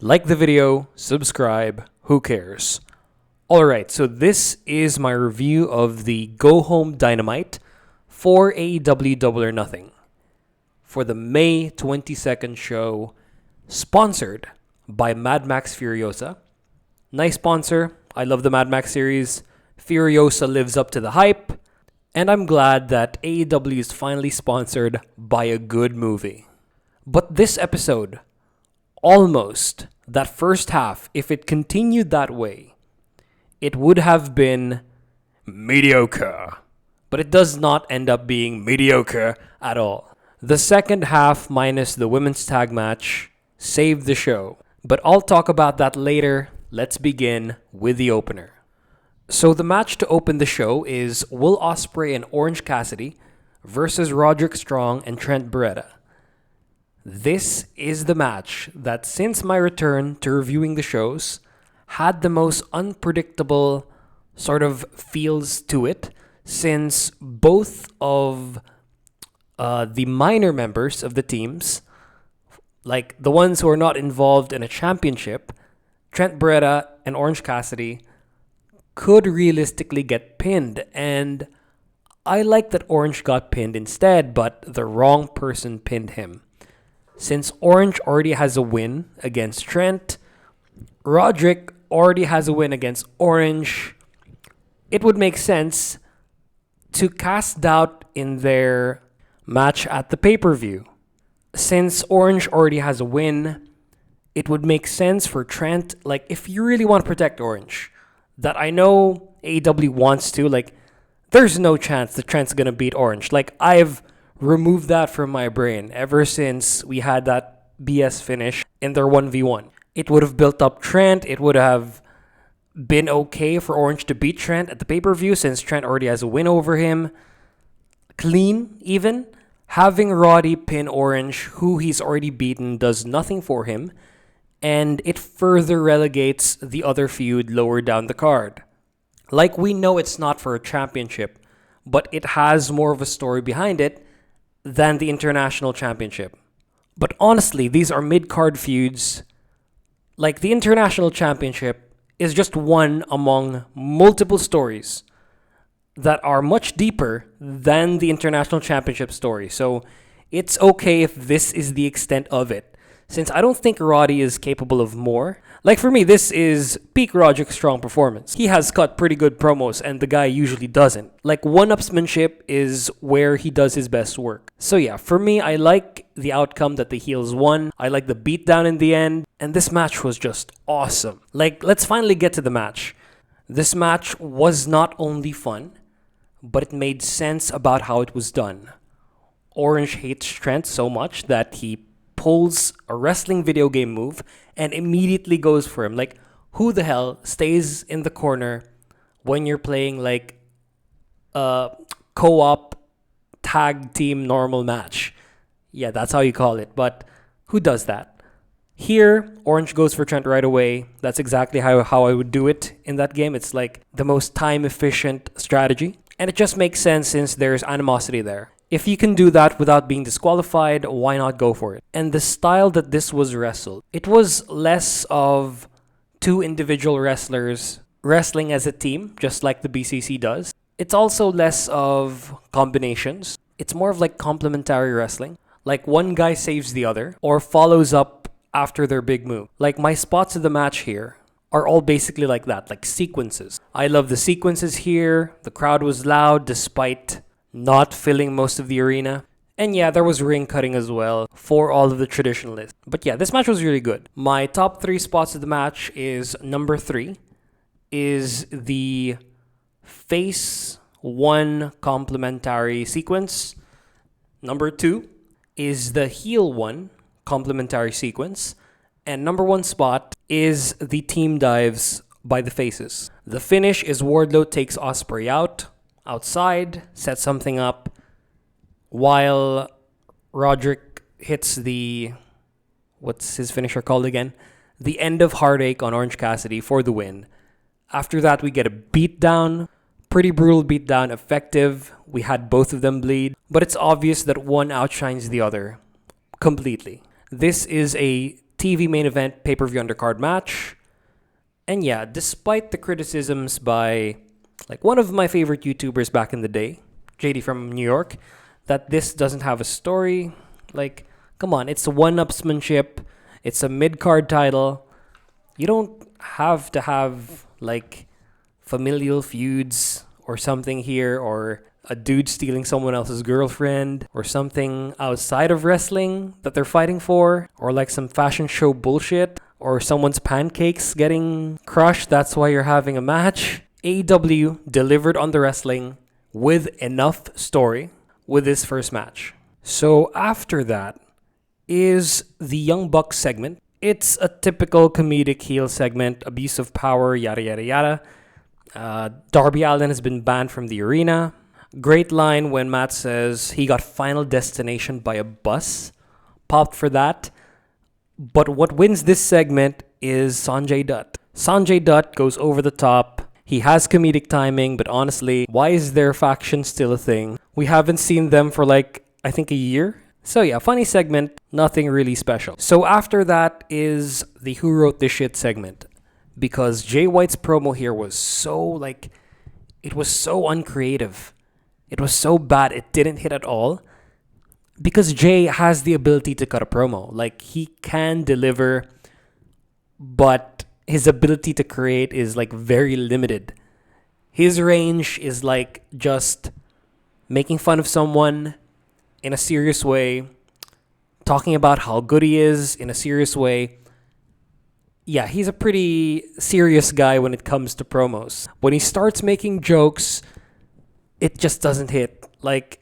Like the video, subscribe, who cares? Alright, so this is my review of the Go Home Dynamite for AEW Double or Nothing for the May 22nd show, sponsored by Mad Max Furiosa. Nice sponsor. I love the Mad Max series. Furiosa lives up to the hype. And I'm glad that AEW is finally sponsored by a good movie. But this episode, almost, that first half, if it continued that way, it would have been mediocre. But it does not end up being mediocre at all. The second half, minus the women's tag match, saved the show. But I'll talk about that later. Let's begin with the opener. So the match to open the show is Will Ospreay and Orange Cassidy versus Roderick Strong and Trent Beretta. This is the match that, since my return to reviewing the shows, had the most unpredictable sort of feels to it, since both of the minor members of the teams, like the ones who are not involved in a championship, Trent Beretta and Orange Cassidy, could realistically get pinned. And I like that Orange got pinned instead, but the wrong person pinned him. Since Orange already has a win against Trent, Roderick already has a win against Orange, it would make sense to cast doubt in their match at the pay-per-view. Since Orange already has a win, it would make sense for Trent, like, if you really want to protect Orange, that I know AEW wants to, like, there's no chance that Trent's gonna beat Orange. Like, I've removed that from my brain ever since we had that BS finish in their 1v1. It would have built up Trent. It would have been okay for Orange to beat Trent at the pay-per-view since Trent already has a win over him. Clean, even. Having Roddy pin Orange, who he's already beaten, does nothing for him, and it further relegates the other feud lower down the card. Like, we know it's not for a championship, but it has more of a story behind it than the International Championship. But honestly, these are mid-card feuds. Like, the International Championship is just one among multiple stories that are much deeper than the International Championship story. So it's okay if this is the extent of it, since I don't think Roddy is capable of more. Like, for me, this is peak Roderick Strong performance. He has cut pretty good promos, and the guy usually doesn't. Like, one-upsmanship is where he does his best work. So yeah, for me, I like the outcome that the heels won. I like the beatdown in the end, and this match was just awesome. Like, let's finally get to the match. This match was not only fun, but it made sense about how it was done. Orange hates Trent so much that he pulls a wrestling video game move and immediately goes for him. Like, who the hell stays in the corner when you're playing like a co-op tag team normal match? Yeah, that's how you call it. But who does that? Here, Orange goes for Trent right away. That's exactly how I would do it in that game. It's like the most time-efficient strategy. And it just makes sense since there's animosity there. If you can do that without being disqualified, why not go for it? And the style that this was wrestled, it was less of two individual wrestlers wrestling as a team, just like the BCC does. It's also less of combinations. It's more of like complementary wrestling. Like, one guy saves the other or follows up after their big move. Like, my spots of the match here are all basically like that, like sequences. I love the sequences here. The crowd was loud despite not filling most of the arena. And yeah, there was ring cutting as well for all of the traditionalists. But yeah, this match was really good. My top 3 spots of the match is number 3 is the face 1 complementary sequence. Number 2 is the heel 1 complementary sequence. And number 1 spot is the team dives by the faces. The finish is Wardlow takes Ospreay outside, sets something up, while Roderick hits the, what's his finisher called again? The end of Heartache on Orange Cassidy for the win. After that, we get a beatdown, pretty brutal beatdown, effective. We had both of them bleed, but it's obvious that one outshines the other completely. This is a TV main event pay-per-view undercard match. And yeah, despite the criticisms by like one of my favorite YouTubers back in the day, JD from New York, that this doesn't have a story, like, come on, it's a one-upsmanship, it's a mid-card title. You don't have to have like familial feuds or something here, or a dude stealing someone else's girlfriend, or something outside of wrestling that they're fighting for, or like some fashion show bullshit, or someone's pancakes getting crushed, that's why you're having a match. AEW delivered on the wrestling with enough story with this first match. So after that is the Young Bucks segment. It's a typical comedic heel segment, abuse of power, yada yada yada. Darby Allin has been banned from the arena. Great line when Matt says he got Final Destination by a bus. Popped for that. But what wins this segment is Sanjay Dutt. Sanjay Dutt goes over the top. He has comedic timing, but honestly, why is their faction still a thing? We haven't seen them for like, I think a year. So yeah, funny segment, nothing really special. So after that is the Who Wrote This Shit segment. Because Jay White's promo here was so like, it was so uncreative. It was so bad, it didn't hit at all. Because Jay has the ability to cut a promo. Like, he can deliver, but his ability to create is like very limited. His range is like just making fun of someone in a serious way, talking about how good he is in a serious way. Yeah, he's a pretty serious guy when it comes to promos. When he starts making jokes, it just doesn't hit. Like,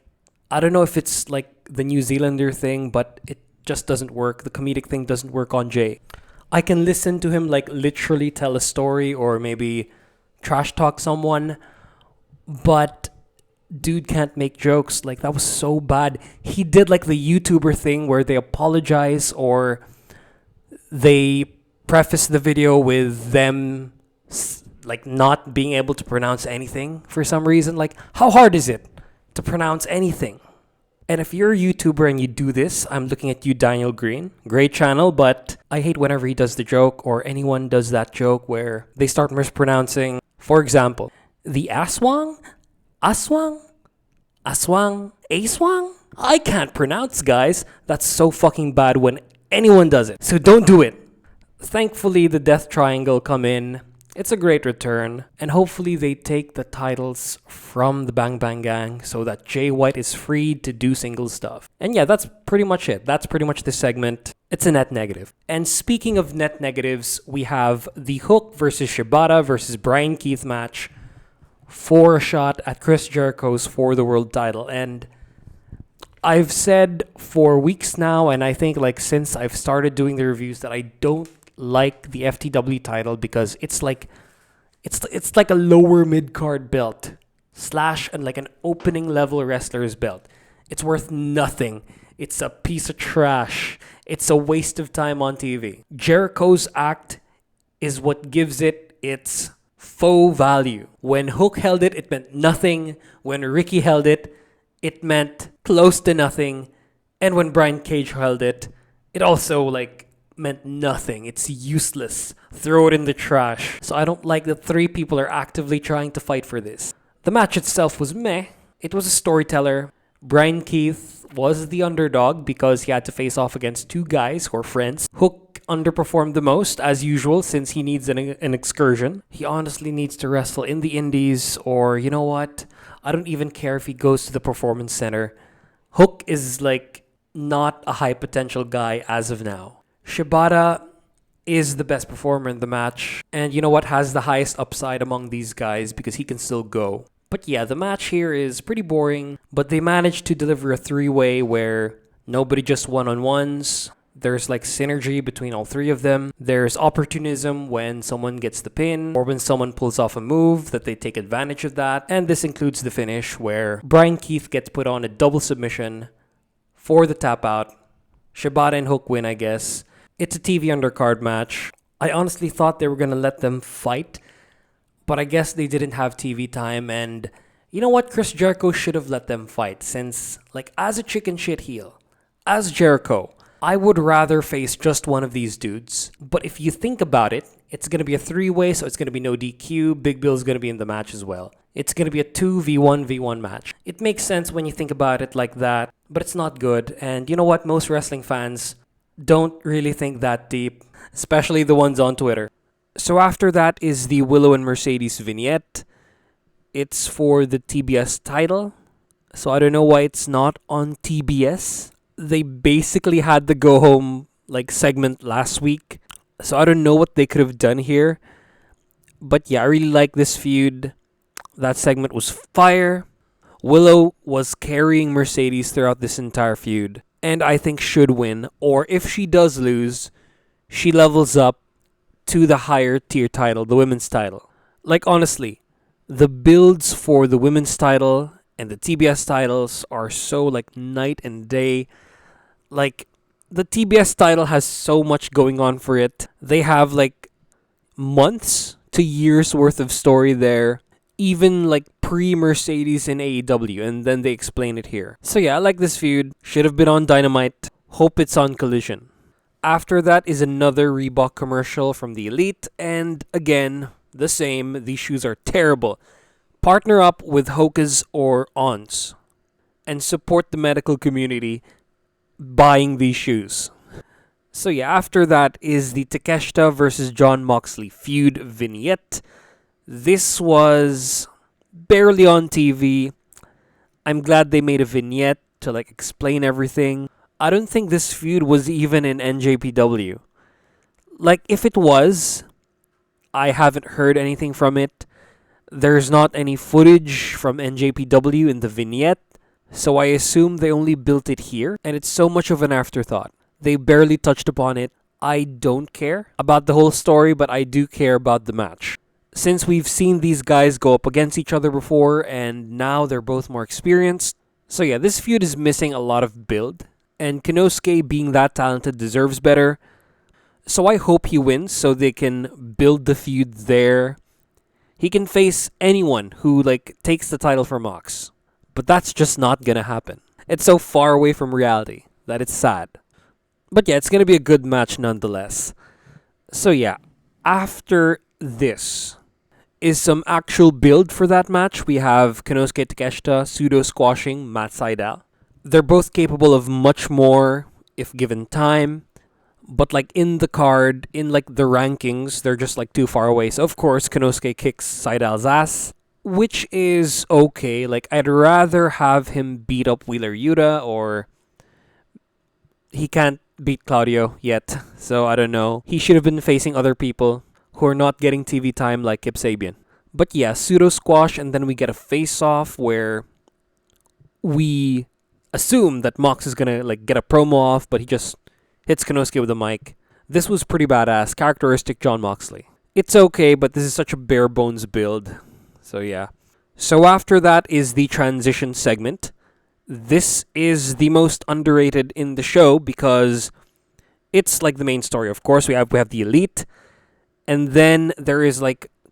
I don't know if it's like the New Zealander thing, but it just doesn't work. The comedic thing doesn't work on Jay. I can listen to him like literally tell a story or maybe trash talk someone, but dude can't make jokes. Like, that was so bad. He did like the YouTuber thing where they apologize or they preface the video with them like not being able to pronounce anything for some reason. Like, how hard is it to pronounce anything? And if you're a YouTuber and you do this, I'm looking at you, Daniel Green. Great channel, but I hate whenever he does the joke or anyone does that joke where they start mispronouncing. For example, the aswang, aswang, aswang, aswang. I can't pronounce, guys. That's so fucking bad when anyone does it. So don't do it. Thankfully, the Death Triangle come in. It's a great return, and hopefully they take the titles from the Bang Bang Gang so that Jay White is freed to do single stuff. And yeah, that's pretty much it. That's pretty much the segment. It's a net negative. And speaking of net negatives, we have the Hook versus Shibata versus Brian Keith match for a shot at Chris Jericho's For the World title. And I've said for weeks now, and I think like since I've started doing the reviews, that I don't like the FTW title because it's like a lower mid-card belt slash and like an opening level wrestler's belt. It's worth nothing. It's a piece of trash. It's a waste of time on TV. Jericho's act is what gives it its faux value. When Hook held it, it meant nothing. When Ricky held it, it meant close to nothing. And when Brian Cage held it, it also like meant nothing. It's useless. Throw it in the trash. So I don't like that three people are actively trying to fight for this. The match itself was meh. It was a storyteller. Brian Keith was the underdog because he had to face off against two guys who are friends. Hook underperformed the most, as usual, since he needs an excursion. He honestly needs to wrestle in the indies, or you know what? I don't even care if he goes to the Performance Center. Hook is like not a high potential guy as of now. Shibata is the best performer in the match, and you know what, has the highest upside among these guys because he can still go. But yeah, the match here is pretty boring, but they managed to deliver a three-way where nobody just one-on-ones. There's like synergy between all three of them. There's opportunism when someone gets the pin or when someone pulls off a move that they take advantage of that. And this includes the finish where Brian Keith gets put on a double submission for the tap out. Shibata and Hook win, I guess. It's a TV undercard match. I honestly thought they were going to let them fight, but I guess they didn't have TV time. And you know what? Chris Jericho should have let them fight since, like, as a chicken shit heel, as Jericho, I would rather face just one of these dudes. But if you think about it, it's going to be a three-way, so it's going to be no DQ. Big Bill's going to be in the match as well. It's going to be a 2v1v1 match. It makes sense when you think about it like that, but it's not good. And you know what? Most wrestling fans don't really think that deep, especially the ones on Twitter. So after that is the Willow and Mercedes vignette. It's for the TBS title. So I don't know why it's not on TBS. They basically had the go home segment last week. So I don't know what they could have done here. But yeah, I really like this feud. That segment was fire. Willow was carrying Mercedes throughout this entire feud. And I think should win. Or if she does lose, she levels up to the higher tier title, the women's title. Honestly, the builds for the women's title and the TBS titles are so night and day. The TBS title has so much going on for it. They have months to years worth of story there. Even pre-Mercedes in AEW, and then they explain it here. So yeah, I like this feud. Should have been on Dynamite. Hope it's on Collision. After that is another Reebok commercial from the Elite, and again, the same. These shoes are terrible. Partner up with Hoka's or Ons and support the medical community buying these shoes. So yeah, after that is the Takeshita versus John Moxley feud vignette. This was barely on TV. I'm glad they made a vignette to explain everything. I don't think this feud was even in NJPW. If it was, I haven't heard anything from it. There's not any footage from NJPW in the vignette, so I assume they only built it here, and it's so much of an afterthought. They barely touched upon it. I don't care about the whole story, but I do care about the match. Since we've seen these guys go up against each other before, and now they're both more experienced. So yeah, this feud is missing a lot of build, and Konosuke, being that talented, deserves better. So I hope he wins so they can build the feud there. He can face anyone who takes the title from Mox. But that's just not gonna happen. It's so far away from reality that it's sad. But yeah, it's gonna be a good match nonetheless. So yeah, after this is some actual build for that match. We have Konosuke Takeshita pseudo squashing Matt Sydal. They're both capable of much more if given time. But in the card, in the rankings, they're just too far away. So of course Konosuke kicks Sydal's ass, which is okay. I'd rather have him beat up Wheeler Yuta, or he can't beat Claudio yet. So I don't know. He should have been facing other people who are not getting TV time like Kip Sabian. But yeah, pseudo squash, and then we get a face-off where we assume that Mox is gonna get a promo off, but he just hits Konosuke with a mic. This was pretty badass, characteristic John Moxley. It's okay, but this is such a bare bones build. So yeah. So after that is the transition segment. This is the most underrated in the show because it's the main story. Of course, we have the Elite. And then there is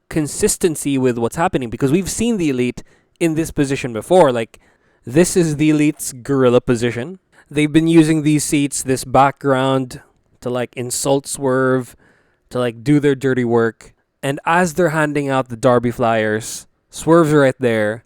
consistency with what's happening because we've seen the Elite in this position before. This is the Elite's gorilla position. They've been using these seats, this background, to insult Swerve, to do their dirty work. And as they're handing out the Derby flyers, Swerve's right there.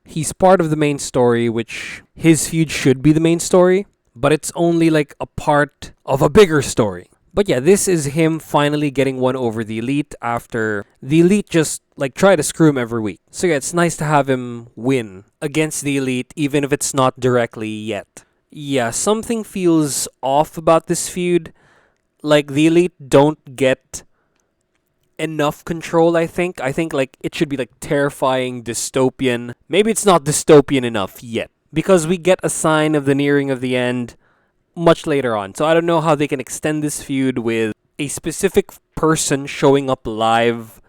He's part of the main story, which his feud should be the main story, but it's only a part of a bigger story. But yeah, this is him finally getting one over the Elite after the Elite just try to screw him every week. So yeah, it's nice to have him win against the Elite, even if it's not directly yet. Yeah, something feels off about this feud. The Elite don't get enough control, I think. I think it should be terrifying, dystopian. Maybe it's not dystopian enough yet, because we get a sign of the nearing of the end much later on. So I don't know how they can extend this feud with a specific person showing up live.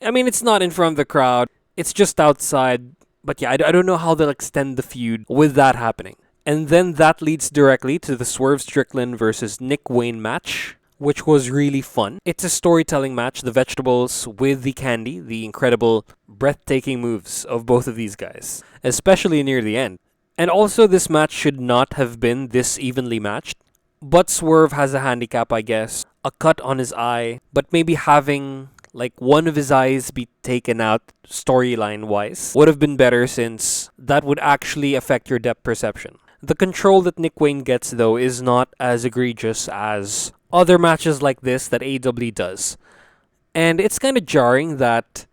I mean, it's not in front of the crowd. It's just outside. But yeah, I don't know how they'll extend the feud with that happening. And then that leads directly to the Swerve Strickland versus Nick Wayne match, which was really fun. It's a storytelling match, the vegetables with the candy, the incredible, breathtaking moves of both of these guys, especially near the end. And also, this match should not have been this evenly matched. But Swerve has a handicap, I guess. A cut on his eye, but maybe having like one of his eyes be taken out storyline wise would have been better, since that would actually affect your depth perception. The control that Nick Wayne gets, though, is not as egregious as other matches like this that AEW does. And it's kind of jarring that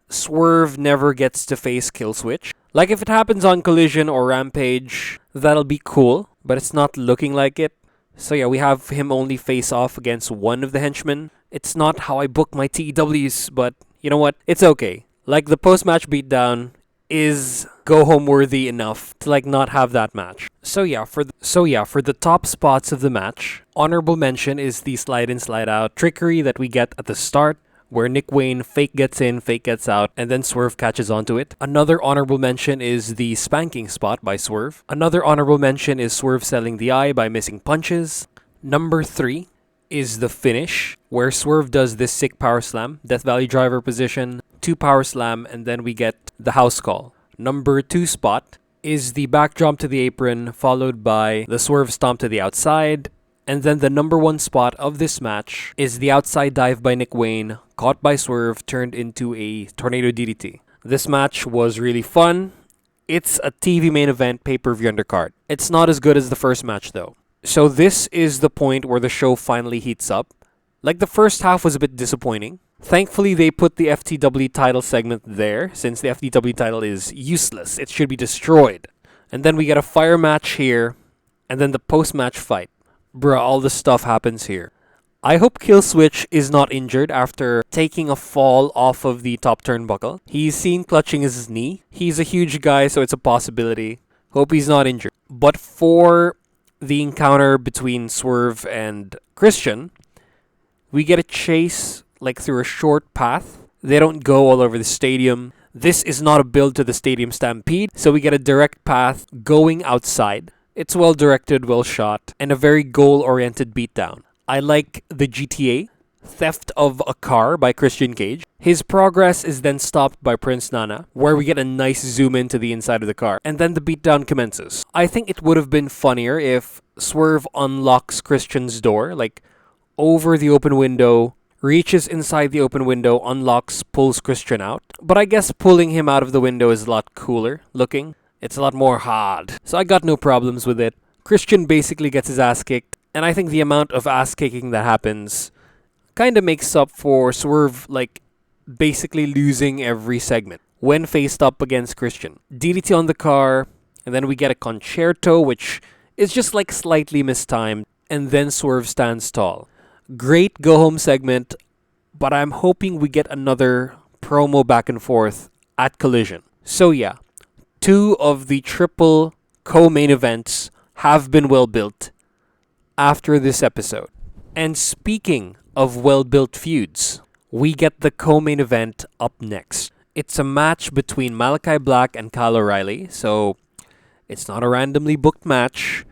Swerve never gets to face Killswitch. Like, if it happens on Collision or Rampage, that'll be cool, but it's not looking like it. So yeah, we have him only face off against one of the henchmen. It's not how I book my TEWs, but you know what? It's okay. Like, the post-match beatdown is go-home worthy enough to like not have that match. So yeah, for the top spots of the match, honorable mention is the slide in, slide out trickery that we get at the start, where Nick Wayne fake gets in, fake gets out, and then Swerve catches onto it. Another honorable mention is the spanking spot by Swerve. Another honorable mention is Swerve selling the eye by missing punches. Number 3 is the finish, where Swerve does this sick power slam, Death Valley driver position, 2 power slam, and then we get the house call. Number 2 spot is the back jump to the apron, followed by the Swerve stomp to the outside. And then the number 1 spot of this match is the outside dive by Nick Wayne, caught by Swerve, turned into a tornado DDT. This match was really fun. It's a TV main event pay-per-view undercard. It's not as good as the first match though. So this is the point where the show finally heats up. Like, the first half was a bit disappointing. Thankfully, they put the FTW title segment there, since the FTW title is useless. It should be destroyed. And then we get a fire match here, and then the post-match fight. Bruh, all this stuff happens here. I hope Killswitch is not injured after taking a fall off of the top turnbuckle. He's seen clutching his knee. He's a huge guy, so it's a possibility. Hope he's not injured. But for the encounter between Swerve and Christian, we get a chase like through a short path. They don't go all over the stadium. This is not a build to the stadium stampede, so we get a direct path going outside. It's well directed, well shot, and a very goal-oriented beatdown. I like the GTA, theft of a car by Christian Cage. His progress is then stopped by Prince Nana, where we get a nice zoom into the inside of the car, and then the beatdown commences. I think it would have been funnier if Swerve unlocks Christian's door, like over the open window, reaches inside the open window, unlocks, pulls Christian out. But I guess pulling him out of the window is a lot cooler looking. It's a lot more hard. So I got no problems with it. Christian basically gets his ass kicked, and I think the amount of ass kicking that happens kind of makes up for Swerve like basically losing every segment when faced up against Christian. DDT on the car, and then we get a concerto, which is just like slightly mistimed, and then Swerve stands tall. Great go-home segment, but I'm hoping we get another promo back and forth at Collision. So yeah, 2 of the triple co-main events have been well built after this episode. And speaking of well-built feuds, we get the co-main event up next. It's a match between Malachi Black and Kyle O'Reilly, so it's not a randomly booked match.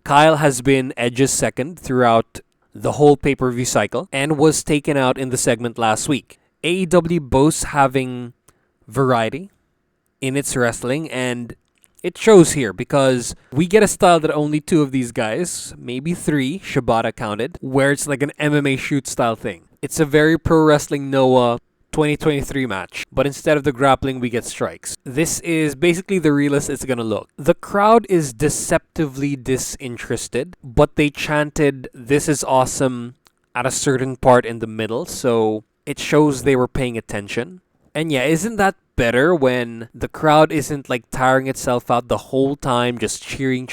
Kyle has been Edge's second throughout the whole pay-per-view cycle and was taken out in the segment last week. AEW boasts having variety in its wrestling, and it shows here because we get a style that only 2 of these guys, maybe 3, Shibata counted, where it's like an MMA shoot style thing. It's a very pro wrestling Noah 2023 match, but instead of the grappling, we get strikes. This is basically the realest it's gonna look. The crowd is deceptively disinterested, but they chanted, "This is awesome," at a certain part in the middle, so it shows they were paying attention. And yeah, isn't that better when the crowd isn't like tiring itself out the whole time, just cheering,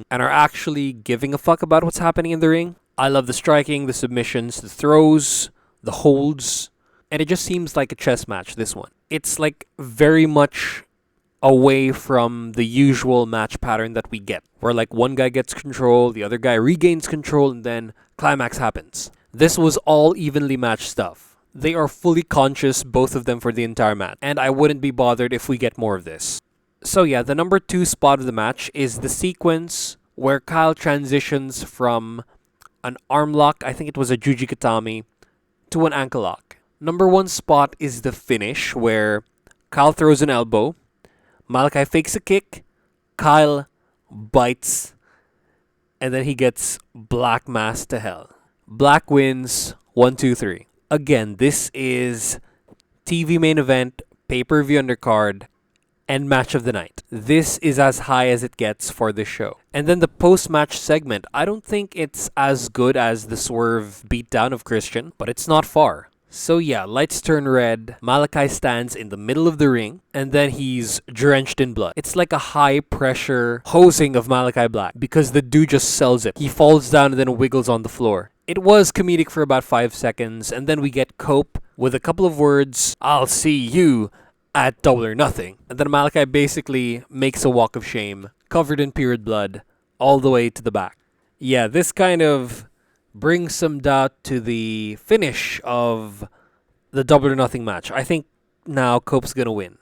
and are actually giving a fuck about what's happening in the ring? I love the striking, the submissions, the throws, the holds, and it just seems like a chess match, this one. It's like very much away from the usual match pattern that we get, where like one guy gets control, the other guy regains control, and then climax happens. This was all evenly matched stuff. They are fully conscious, both of them, for the entire match, and I wouldn't be bothered if we get more of this. So yeah, the number 2 spot of the match is the sequence where Kyle transitions from an arm lock, I think it was a Juji Katami, to an ankle lock. Number 1 spot is the finish, where Kyle throws an elbow, Malachi fakes a kick, Kyle bites, and then he gets Black masked to hell. Black wins 1, 2, 3. Again, this is TV main event, pay-per-view undercard, and match of the night. This is as high as it gets for this show. And then the post-match segment, I don't think it's as good as the Swerve beatdown of Christian, but it's not far. So yeah, lights turn red, Malachi stands in the middle of the ring, and then he's drenched in blood. It's like a high-pressure hosing of Malachi Black, because the dude just sells it. He falls down and then wiggles on the floor. It was comedic for about 5 seconds, and then we get Cope with a couple of words, "I'll see you at Double or Nothing." And then Malachi basically makes a walk of shame, covered in period blood, all the way to the back. Yeah, this kind of brings some doubt to the finish of the Double or Nothing match. I think now Cope's gonna win.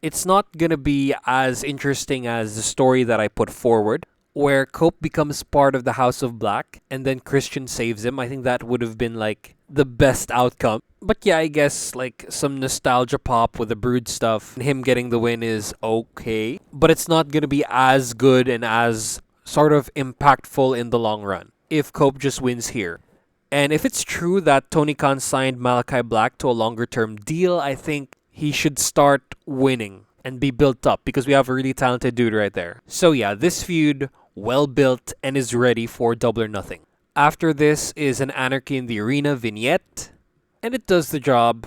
It's not gonna be as interesting as the story that I put forward, where Cope becomes part of the House of Black and then Christian saves him. I think that would have been like the best outcome. But yeah, I guess like some nostalgia pop with the Brood stuff and him getting the win is okay. But it's not going to be as good and as sort of impactful in the long run if Cope just wins here. And if it's true that Tony Khan signed Malachi Black to a longer term deal, I think he should start winning and be built up because we have a really talented dude right there. So yeah, this feud, well built and is ready for Double or Nothing. After this is an Anarchy in the Arena vignette, and it does the job.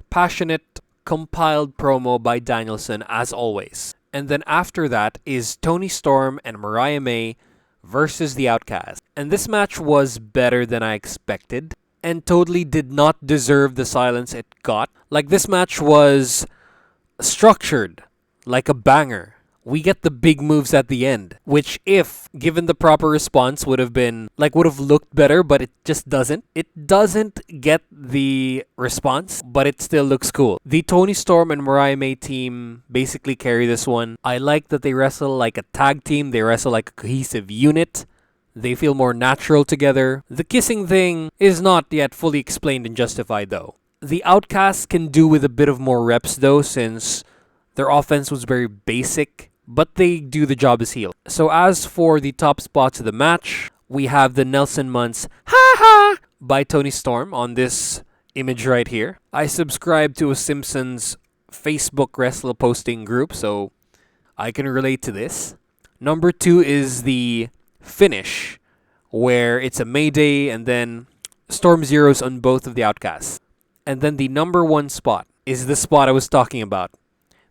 Passionate, compiled promo by Danielson as always. And then after that is Toni Storm and Mariah May versus the Outcast. And this match was better than I expected and totally did not deserve the silence it got. Like, this match was structured like a banger. We get the big moves at the end, which if given the proper response would have looked better, but it just doesn't. It doesn't get the response, but it still looks cool. The Toni Storm and Mariah May team basically carry this one. I like that they wrestle like a tag team. They wrestle like a cohesive unit. They feel more natural together. The kissing thing is not yet fully explained and justified though. The Outcasts can do with a bit of more reps though, since their offense was very basic, but they do the job as heel. So as for the top spots of the match, we have the Nelson Muntz "Ha ha" by Toni Storm on this image right here. I subscribe to a Simpsons Facebook wrestler posting group, so I can relate to this. Number 2 is the finish, where it's a Mayday and then Storm Zeros on both of the Outcasts. And then the number 1 spot is the spot I was talking about.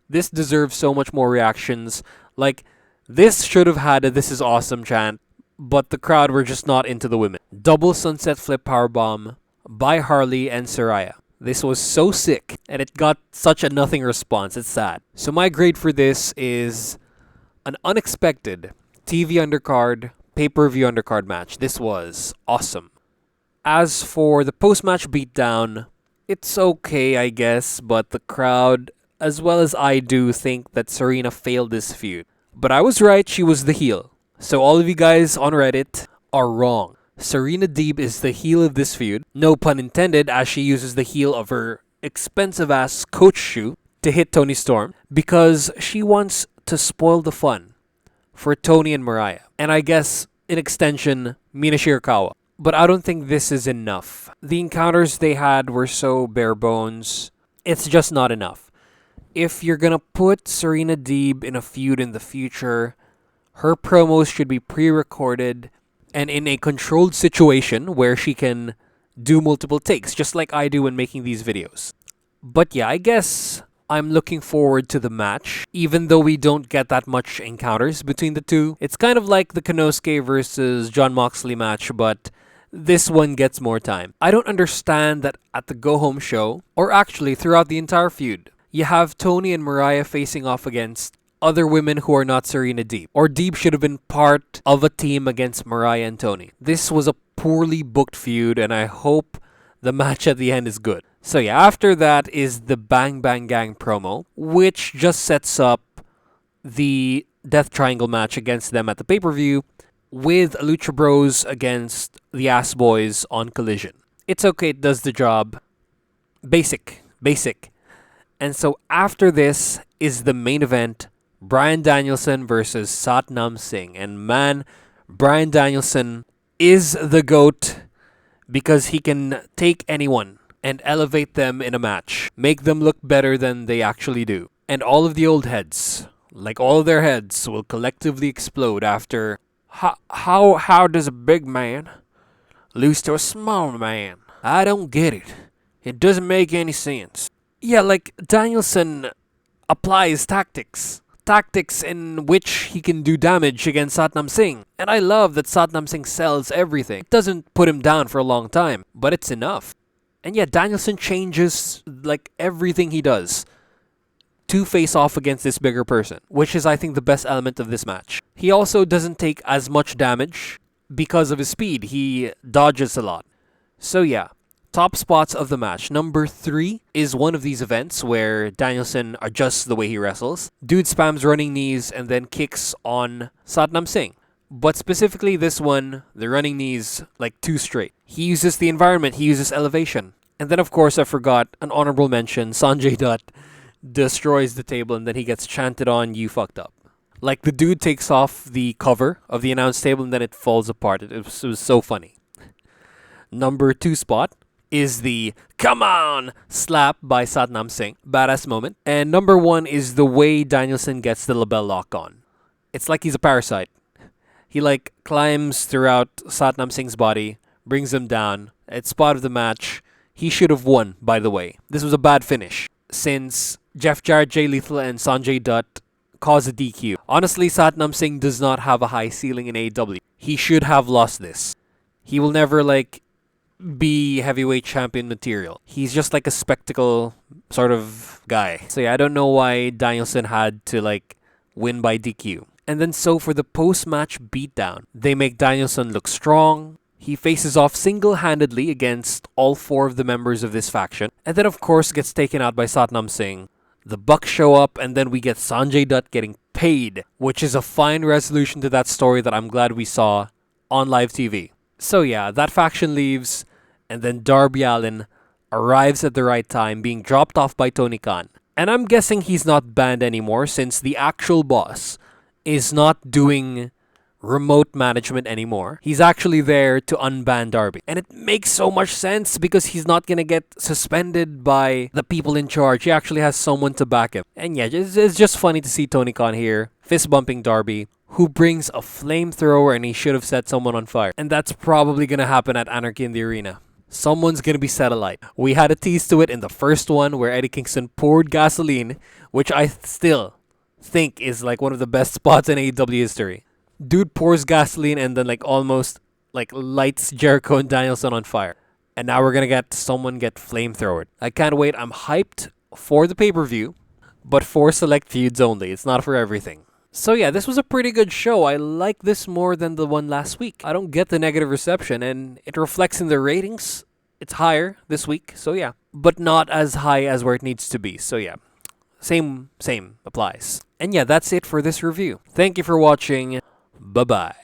This deserves so much more reactions. Like, this should have had a "This is awesome" chant, but the crowd were just not into the women. Double sunset flip powerbomb by Harley and Saraya. This was so sick, and it got such a nothing response. It's sad. So my grade for this is an unexpected TV undercard, pay-per-view undercard match. This was awesome. As for the post-match beatdown, it's okay, I guess, but the crowd, as well as I do, think that Serena failed this feud. But I was right, she was the heel. So all of you guys on Reddit are wrong. Serena Deeb is the heel of this feud. No pun intended, as she uses the heel of her expensive-ass coach shoe to hit Toni Storm because she wants to spoil the fun for Toni and Mariah. And I guess, in extension, Mina Shirakawa. But I don't think this is enough. The encounters they had were so bare bones. It's just not enough. If you're gonna put Serena Deeb in a feud in the future, her promos should be pre-recorded and in a controlled situation where she can do multiple takes, just like I do when making these videos. But yeah, I guess I'm looking forward to the match, even though we don't get that much encounters between the two. It's kind of like the Konosuke versus John Moxley match, but this one gets more time. I don't understand that at the go-home show, or actually throughout the entire feud, you have Toni and Mariah facing off against other women who are not Serena Deeb. Or Deeb should have been part of a team against Mariah and Toni. This was a poorly booked feud, and I hope the match at the end is good. So yeah, after that is the Bang Bang Gang promo, which just sets up the Death Triangle match against them at the pay-per-view with Lucha Bros against the Ass Boys on Collision. It's okay, it does the job. Basic. And so after this is the main event, Bryan Danielson versus Satnam Singh. And man, Bryan Danielson is the GOAT because he can take anyone and elevate them in a match, make them look better than they actually do. And all of the old heads, like all of their heads, will collectively explode after how does a big man lose to a small man? I don't get it. It doesn't make any sense. Yeah, like Danielson applies tactics in which he can do damage against Satnam Singh. And I love that Satnam Singh sells everything. It doesn't put him down for a long time, but it's enough. And yeah, Danielson changes like everything he does to face off against this bigger person, which is, I think, the best element of this match. He also doesn't take as much damage because of his speed. He dodges a lot. So yeah, top spots of the match. Number 3 is one of these events where Danielson adjusts the way he wrestles. Dude spams running knees and then kicks on Satnam Singh. But specifically this one, the running knees, like 2 straight. He uses the environment, he uses elevation. And then of course I forgot an honorable mention, Sanjay Dutt destroys the table and then he gets chanted on, "You fucked up." Like the dude takes off the cover of the announce table and then it falls apart. It was so funny. Number 2 spot is the "come on" slap by Satnam Singh. Badass moment. And number 1 is the way Danielson gets the label lock on. It's like he's a parasite. He like climbs throughout Satnam Singh's body, brings him down. It's spot of the match. He should have won, by the way. This was a bad finish, since Jeff Jarrett, Jay Lethal, and Sanjay Dutt caused a DQ. Honestly, Satnam Singh does not have a high ceiling in AEW. He should have lost this. He will never like be heavyweight champion material. He's just like a spectacle sort of guy. So yeah, I don't know why Danielson had to like win by DQ. And then so for the post-match beatdown, they make Danielson look strong. He faces off single-handedly against all 4 of the members of this faction. And then of course gets taken out by Satnam Singh. The Bucks show up and then we get Sanjay Dutt getting paid, which is a fine resolution to that story that I'm glad we saw on live TV. So yeah, that faction leaves and then Darby Allin arrives at the right time, being dropped off by Tony Khan. And I'm guessing he's not banned anymore since the actual boss is not doing remote management anymore. He's actually there to unban Darby. And it makes so much sense because he's not gonna get suspended by the people in charge. He actually has someone to back him. And yeah, it's just funny to see Tony Khan here, fist bumping Darby, who brings a flamethrower and he should have set someone on fire. And that's probably gonna happen at Anarchy in the Arena. Someone's gonna be set alight. We had a tease to it in the first one where Eddie Kingston poured gasoline, which I still think is like one of the best spots in AEW history. Dude pours gasoline and then like almost like lights Jericho and Danielson on fire. And now we're gonna get someone get flamethrowered. I can't wait. I'm hyped for the pay-per-view, but for select feuds only. It's not for everything. So yeah, this was a pretty good show. I like this more than the one last week. I don't get the negative reception and it reflects in the ratings. It's higher this week, so yeah. But not as high as where it needs to be, so yeah. Same applies. And yeah, that's it for this review. Thank you for watching. Bye-bye.